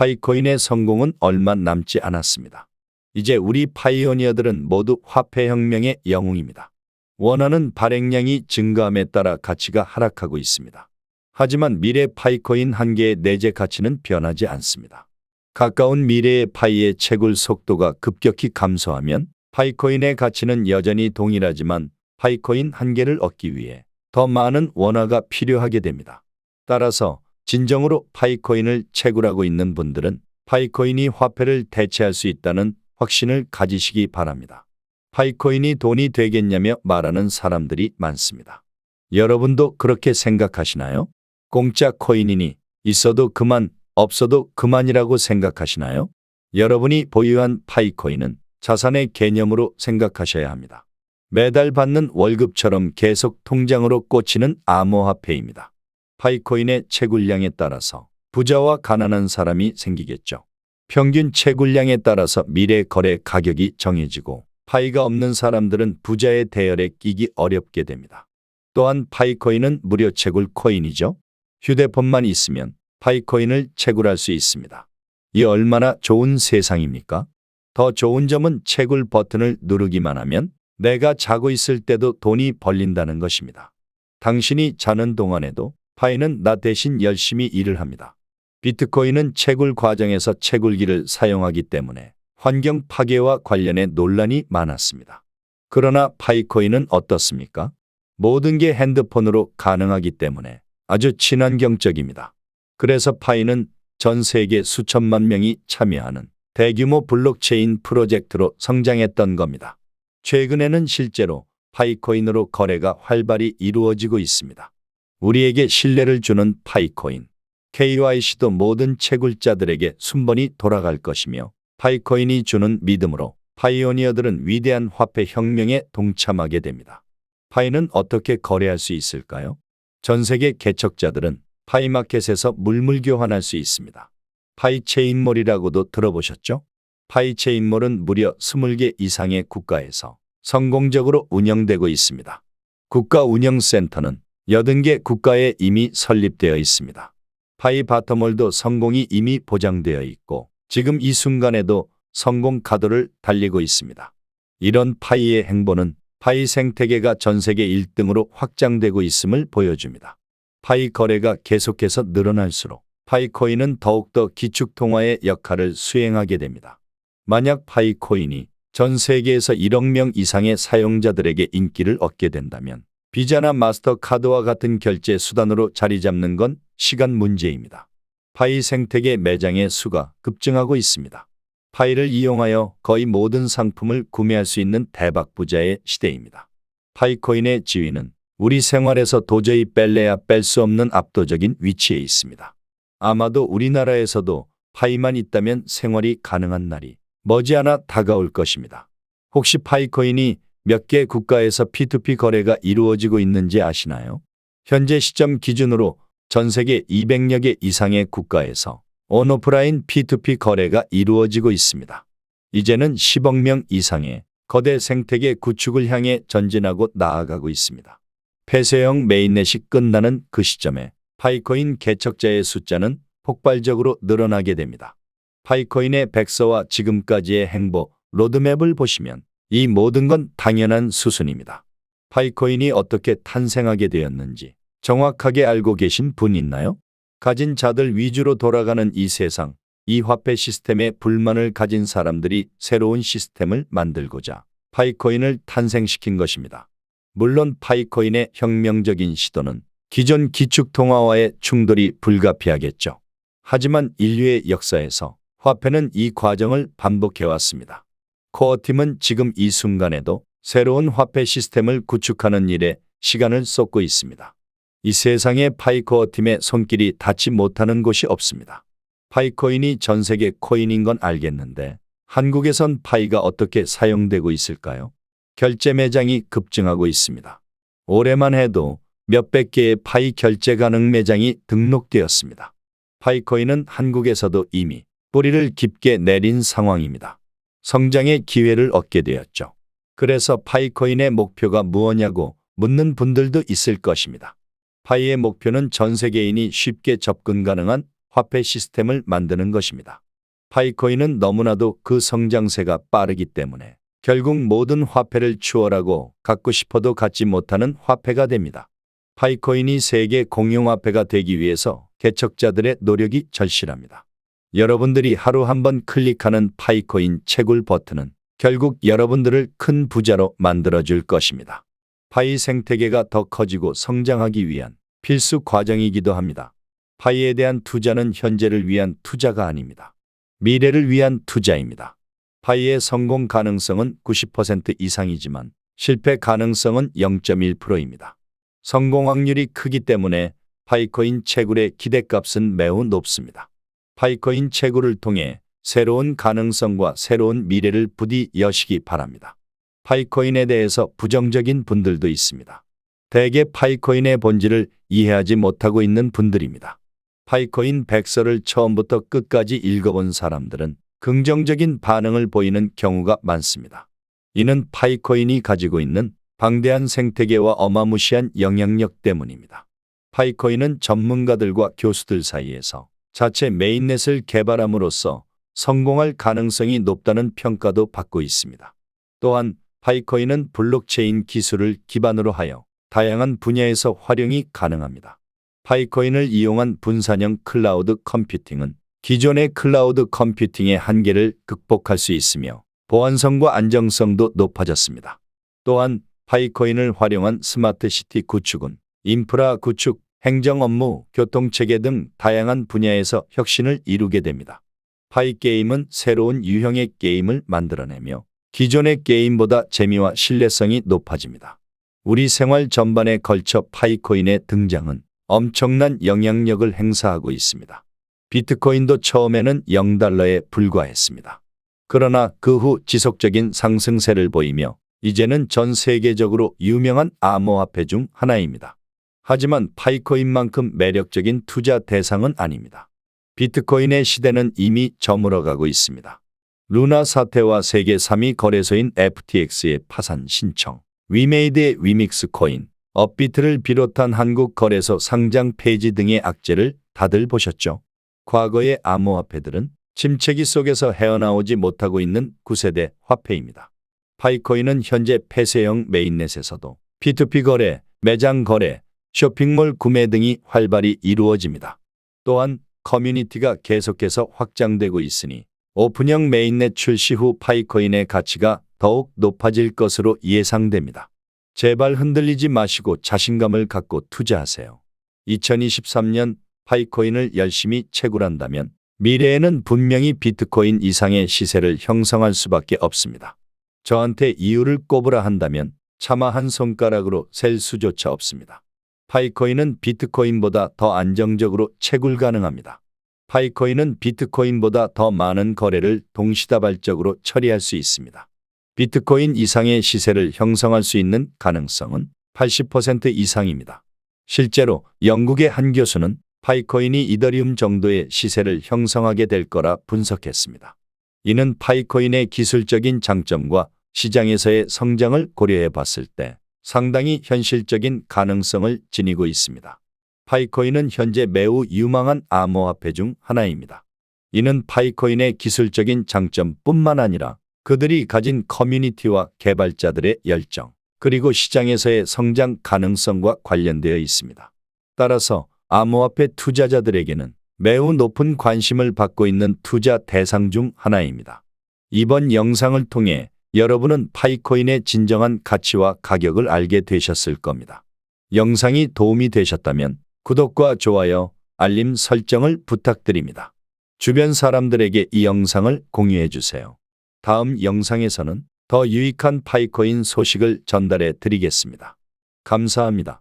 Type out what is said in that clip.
파이코인의 성공은 얼마 남지 않았습니다. 이제 우리 파이오니어들은 모두 화폐혁명의 영웅입니다. 원하는 발행량이 증가함에 따라 가치가 하락하고 있습니다. 하지만 미래 파이코인 한 개의 내재 가치는 변하지 않습니다. 가까운 미래의 파이의 채굴 속도가 급격히 감소하면 파이코인의 가치는 여전히 동일하지만 파이코인 한 개를 얻기 위해 더 많은 원화가 필요하게 됩니다. 따라서 진정으로 파이코인을 채굴하고 있는 분들은 파이코인이 화폐를 대체할 수 있다는 확신을 가지시기 바랍니다. 파이코인이 돈이 되겠냐며 말하는 사람들이 많습니다. 여러분도 그렇게 생각하시나요? 공짜 코인이니 있어도 그만, 없어도 그만이라고 생각하시나요? 여러분이 보유한 파이코인은 자산의 개념으로 생각하셔야 합니다. 매달 받는 월급처럼 계속 통장으로 꽂히는 암호화폐입니다. 파이코인의 채굴량에 따라서 부자와 가난한 사람이 생기겠죠. 평균 채굴량에 따라서 미래 거래 가격이 정해지고 파이가 없는 사람들은 부자의 대열에 끼기 어렵게 됩니다. 또한 파이코인은 무료 채굴 코인이죠. 휴대폰만 있으면 파이코인을 채굴할 수 있습니다. 이 얼마나 좋은 세상입니까? 더 좋은 점은 채굴 버튼을 누르기만 하면 내가 자고 있을 때도 돈이 벌린다는 것입니다. 당신이 자는 동안에도 파이는 나 대신 열심히 일을 합니다. 비트코인은 채굴 과정에서 채굴기를 사용하기 때문에 환경 파괴와 관련해 논란이 많았습니다. 그러나 파이코인은 어떻습니까? 모든 게 핸드폰으로 가능하기 때문에 아주 친환경적입니다. 그래서 파이는 전 세계 수천만 명이 참여하는 대규모 블록체인 프로젝트로 성장했던 겁니다. 최근에는 실제로 파이코인으로 거래가 활발히 이루어지고 있습니다. 우리에게 신뢰를 주는 파이코인, KYC도 모든 채굴자들에게 순번이 돌아갈 것이며 파이코인이 주는 믿음으로 파이오니어들은 위대한 화폐 혁명에 동참하게 됩니다. 파이는 어떻게 거래할 수 있을까요? 전 세계 개척자들은 파이마켓에서 물물 교환할 수 있습니다. 파이체인몰이라고도 들어보셨죠? 파이체인몰은 무려 20개 이상의 국가에서 성공적으로 운영되고 있습니다. 국가운영센터는 80개 국가에 이미 설립되어 있습니다. 파이바터몰도 성공이 이미 보장되어 있고 지금 이 순간에도 성공 가도를 달리고 있습니다. 이런 파이의 행보는 파이 생태계가 전 세계 1등으로 확장되고 있음을 보여줍니다. 파이 거래가 계속해서 늘어날수록 파이코인은 더욱더 기축통화의 역할을 수행하게 됩니다. 만약 파이코인이 전 세계에서 1억 명 이상의 사용자들에게 인기를 얻게 된다면 비자나 마스터카드와 같은 결제 수단으로 자리 잡는 건 시간 문제입니다. 파이 생태계 매장의 수가 급증하고 있습니다. 파이를 이용하여 거의 모든 상품을 구매할 수 있는 대박 부자의 시대입니다. 파이코인의 지위는 우리 생활에서 도저히 뺄래야 뺄 수 없는 압도적인 위치에 있습니다. 아마도 우리나라에서도 파이만 있다면 생활이 가능한 날이 머지않아 다가올 것입니다. 혹시 파이코인이 몇 개 국가에서 P2P 거래가 이루어지고 있는지 아시나요? 현재 시점 기준으로 전 세계 200여 개 이상의 국가에서 온오프라인 P2P 거래가 이루어지고 있습니다. 이제는 10억 명 이상의 거대 생태계 구축을 향해 전진하고 나아가고 있습니다. 폐쇄형 메인넷이 끝나는 그 시점에 파이코인 개척자의 숫자는 폭발적으로 늘어나게 됩니다. 파이코인의 백서와 지금까지의 행보, 로드맵을 보시면 이 모든 건 당연한 수순입니다. 파이코인이 어떻게 탄생하게 되었는지 정확하게 알고 계신 분 있나요? 가진 자들 위주로 돌아가는 이 세상, 이 화폐 시스템에 불만을 가진 사람들이 새로운 시스템을 만들고자 파이코인을 탄생시킨 것입니다. 물론 파이코인의 혁명적인 시도는 기존 기축통화와의 충돌이 불가피하겠죠. 하지만 인류의 역사에서 화폐는 이 과정을 반복해왔습니다. 코어팀은 지금 이 순간에도 새로운 화폐 시스템을 구축하는 일에 시간을 쏟고 있습니다. 이 세상에 파이코어팀의 손길이 닿지 못하는 곳이 없습니다. 파이코인이 전 세계 코인인 건 알겠는데 한국에선 파이가 어떻게 사용되고 있을까요? 결제 매장이 급증하고 있습니다. 올해만 해도 몇백 개의 파이 결제 가능 매장이 등록되었습니다. 파이코인은 한국에서도 이미 뿌리를 깊게 내린 상황입니다. 성장의 기회를 얻게 되었죠. 그래서 파이코인의 목표가 무엇냐고 묻는 분들도 있을 것입니다. 파이의 목표는 전 세계인이 쉽게 접근 가능한 화폐 시스템을 만드는 것입니다. 파이코인은 너무나도 그 성장세가 빠르기 때문에 결국 모든 화폐를 추월하고 갖고 싶어도 갖지 못하는 화폐가 됩니다. 파이코인이 세계 공용화폐가 되기 위해서 개척자들의 노력이 절실합니다. 여러분들이 하루 한 번 클릭하는 파이코인 채굴 버튼은 결국 여러분들을 큰 부자로 만들어줄 것입니다. 파이 생태계가 더 커지고 성장하기 위한 필수 과정이기도 합니다. 파이에 대한 투자는 현재를 위한 투자가 아닙니다. 미래를 위한 투자입니다. 파이의 성공 가능성은 90% 이상이지만 실패 가능성은 0.1%입니다. 성공 확률이 크기 때문에 파이코인 채굴의 기대값은 매우 높습니다. 파이코인 채굴을 통해 새로운 가능성과 새로운 미래를 부디 여시기 바랍니다. 파이코인에 대해서 부정적인 분들도 있습니다. 대개 파이코인의 본질을 이해하지 못하고 있는 분들입니다. 파이코인 백서를 처음부터 끝까지 읽어본 사람들은 긍정적인 반응을 보이는 경우가 많습니다. 이는 파이코인이 가지고 있는 방대한 생태계와 어마무시한 영향력 때문입니다. 파이코인은 전문가들과 교수들 사이에서 자체 메인넷을 개발함으로써 성공할 가능성이 높다는 평가도 받고 있습니다. 또한 파이코인은 블록체인 기술을 기반으로 하여 다양한 분야에서 활용이 가능합니다. 파이코인을 이용한 분산형 클라우드 컴퓨팅은 기존의 클라우드 컴퓨팅의 한계를 극복할 수 있으며 보안성과 안정성도 높아졌습니다. 또한 파이코인을 활용한 스마트 시티 구축은 인프라 구축, 행정 업무, 교통체계 등 다양한 분야에서 혁신을 이루게 됩니다. 파이게임은 새로운 유형의 게임을 만들어내며 기존의 게임보다 재미와 신뢰성이 높아집니다. 우리 생활 전반에 걸쳐 파이코인의 등장은 엄청난 영향력을 행사하고 있습니다. 비트코인도 처음에는 0달러에 불과했습니다. 그러나 그 후 지속적인 상승세를 보이며 이제는 전 세계적으로 유명한 암호화폐 중 하나입니다. 하지만 파이코인만큼 매력적인 투자 대상은 아닙니다. 비트코인의 시대는 이미 저물어가고 있습니다. 루나 사태와 세계 3위 거래소인 FTX의 파산 신청, 위메이드의 위믹스 코인, 업비트를 비롯한 한국 거래소 상장 폐지 등의 악재를 다들 보셨죠? 과거의 암호화폐들은 침체기 속에서 헤어나오지 못하고 있는 9세대 화폐입니다. 파이코인은 현재 폐쇄형 메인넷에서도 P2P 거래, 매장 거래, 쇼핑몰 구매 등이 활발히 이루어집니다. 또한 커뮤니티가 계속해서 확장되고 있으니 오픈형 메인넷 출시 후 파이코인의 가치가 더욱 높아질 것으로 예상됩니다. 제발 흔들리지 마시고 자신감을 갖고 투자하세요. 2023년 파이코인을 열심히 채굴한다면 미래에는 분명히 비트코인 이상의 시세를 형성할 수밖에 없습니다. 저한테 이유를 꼽으라 한다면 차마 한 손가락으로 셀 수조차 없습니다. 파이코인은 비트코인보다 더 안정적으로 채굴 가능합니다. 파이코인은 비트코인보다 더 많은 거래를 동시다발적으로 처리할 수 있습니다. 비트코인 이상의 시세를 형성할 수 있는 가능성은 80% 이상입니다. 실제로 영국의 한 교수는 파이코인이 이더리움 정도의 시세를 형성하게 될 거라 분석했습니다. 이는 파이코인의 기술적인 장점과 시장에서의 성장을 고려해 봤을 때 상당히 현실적인 가능성을 지니고 있습니다. 파이코인은 현재 매우 유망한 암호화폐 중 하나입니다. 이는 파이코인의 기술적인 장점뿐만 아니라 그들이 가진 커뮤니티와 개발자들의 열정, 그리고 시장에서의 성장 가능성과 관련되어 있습니다. 따라서 암호화폐 투자자들에게는 매우 높은 관심을 받고 있는 투자 대상 중 하나입니다. 이번 영상을 통해 여러분은 파이코인의 진정한 가치와 가격을 알게 되셨을 겁니다. 영상이 도움이 되셨다면 구독과 좋아요, 알림 설정을 부탁드립니다. 주변 사람들에게 이 영상을 공유해 주세요. 다음 영상에서는 더 유익한 파이코인 소식을 전달해 드리겠습니다. 감사합니다.